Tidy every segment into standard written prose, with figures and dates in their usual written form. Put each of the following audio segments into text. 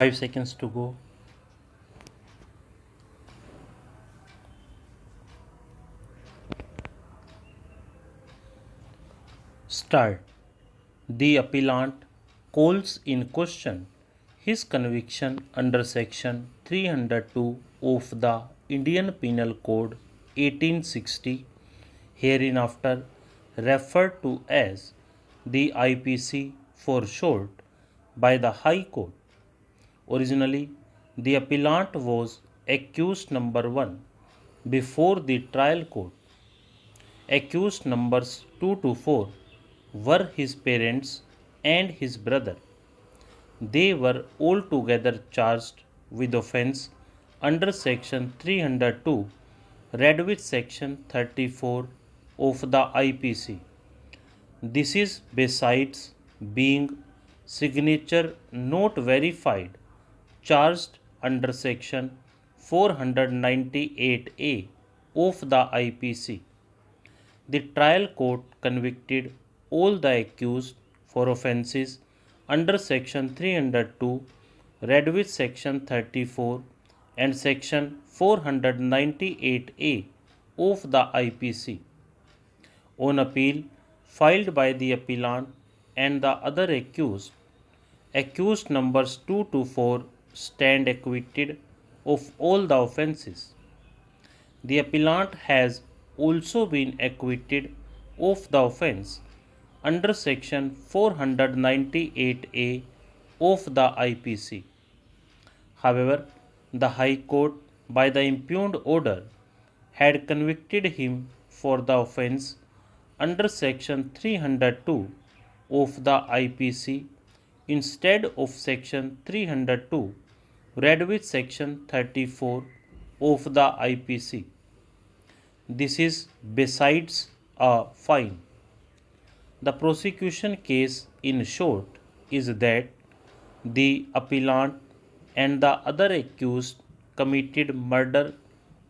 5 seconds to go. Start. The appellant calls in question his conviction under section 302 of the Indian Penal Code 1860, hereinafter referred to as the IPC for short, by the High Court. Originally, the appellant was accused number 1 before the trial court. Accused numbers 2 to 4 were his parents and his brother. They were altogether charged with offence under section 302, read with section 34 of the IPC. This is besides being signature not verified, charged under section 498A of the IPC. The trial court convicted all the accused for offences under section 302, read with section 34 and section 498A of the IPC. On appeal filed by the appellant and the other accused numbers 2 to 4 stand acquitted of all the offences. The appellant has also been acquitted of the offence under section 498A of the IPC. However, the High Court, by the impugned order, had convicted him for the offence under section 302 of the IPC instead of section 302, read with section 34 of the IPC. This is besides a fine. The prosecution case, in short, is that the appellant and the other accused committed murder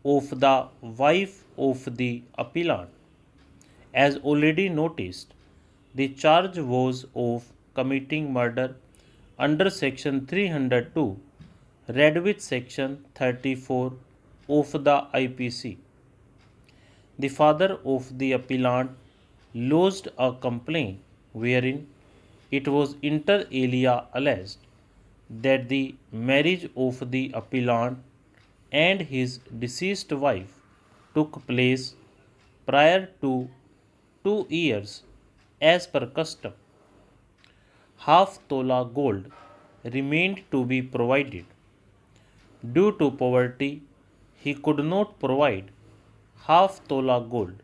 of the wife of the appellant. As already noticed, the charge was of committing murder under section 302, read with section 34 of the IPC. The father of the appellant lodged a complaint wherein it was inter alia alleged that the marriage of the appellant and his deceased wife took place prior to 2 years as per custom. Half tola gold remained to be provided. Due to poverty, he could not provide half tola gold.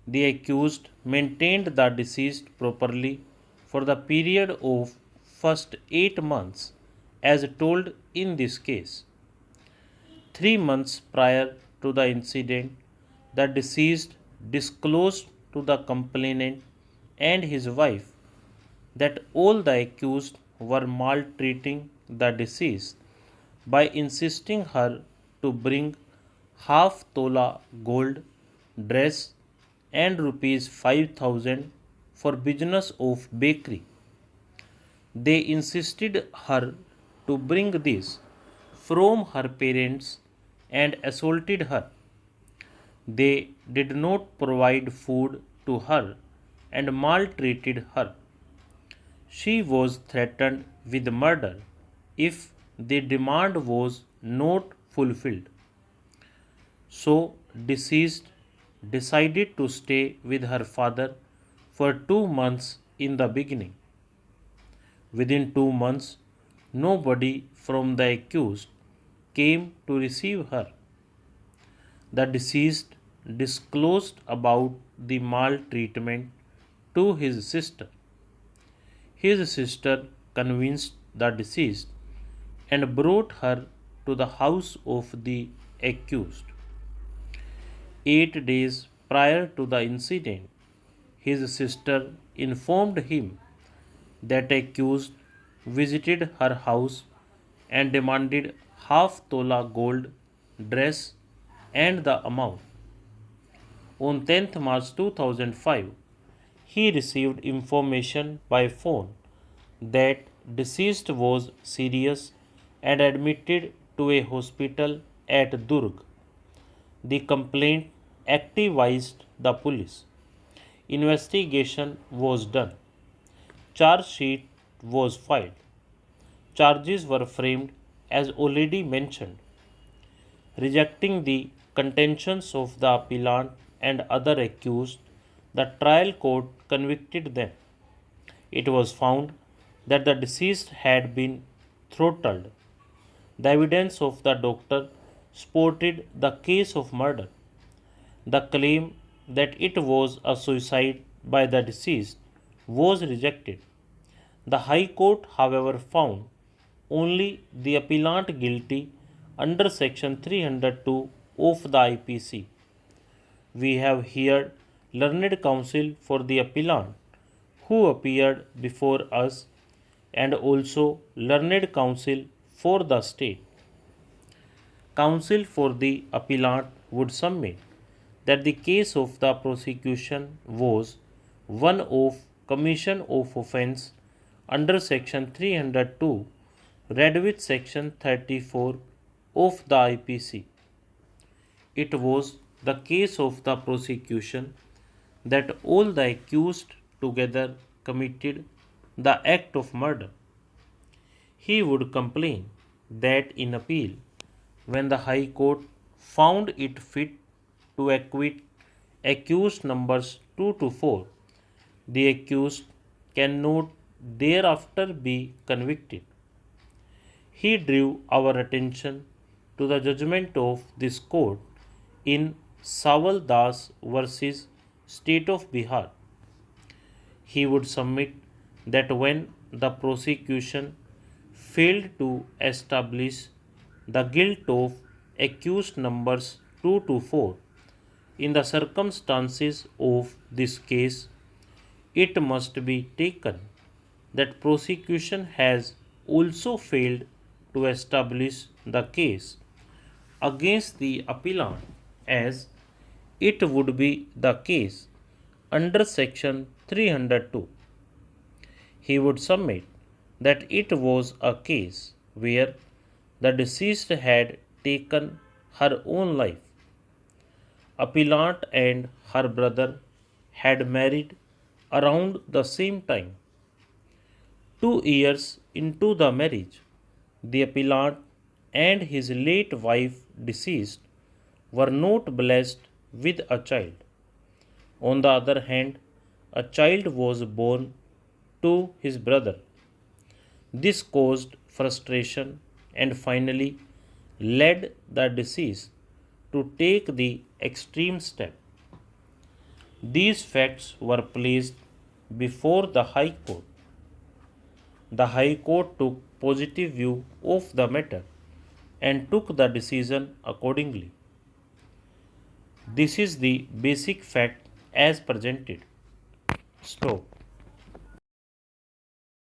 The accused maintained the deceased properly for the period of first 8 months as told in this case. 3 months prior to the incident, the deceased disclosed to the complainant and his wife that all the accused were maltreating the deceased by insisting her to bring half tola gold, dress and rupees 5,000 for business of bakery. They insisted her to bring this from her parents and assaulted her. They did not provide food to her and maltreated her. She was threatened with murder if the demand was not fulfilled. So, deceased decided to stay with her father for 2 months in the beginning. Within 2 months, nobody from the accused came to receive her. The deceased disclosed about the maltreatment to his sister. His sister convinced the deceased and brought her to the house of the accused. 8 days prior to the incident, his sister informed him that accused visited her house and demanded half tola gold, dress and the amount. On 10th March 2005, he received information by phone that deceased was serious and admitted to a hospital at Durg. The complaint activized the police. Investigation was done. Charge sheet was filed. Charges were framed as already mentioned. Rejecting the contentions of the appellant and other accused, the trial court convicted them. It was found that the deceased had been throttled. The evidence of the doctor supported the case of murder. The claim that it was a suicide by the deceased was rejected. The High Court, however, found only the appellant guilty under Section 302 of the IPC. We have here learned counsel for the appellant who appeared before us and also learned counsel for the state. Counsel for the appellant would submit that the case of the prosecution was one of commission of offence under Section 302 read with Section 34 of the IPC. It was the case of the prosecution that all the accused together committed the act of murder. He would complain that in appeal, when the High Court found it fit to acquit accused numbers 2 to 4, the accused cannot thereafter be convicted. He drew our attention to the judgment of this court in Sawal Das versus State of Bihar. He would submit that when the prosecution failed to establish the guilt of accused numbers 2 to 4, in the circumstances of this case, it must be taken that prosecution has also failed to establish the case against the appellant, as it would be the case under Section 302. He would submit that it was a case where the deceased had taken her own life. Appellant and her brother had married around the same time. 2 years into the marriage, the appellant and his late wife deceased were not blessed with a child. On the other hand, a child was born to his brother. This caused frustration and finally led the deceased to take the extreme step. These facts were placed before the High Court. The High Court took positive view of the matter and took the decision accordingly. This is the basic fact as presented. Stop.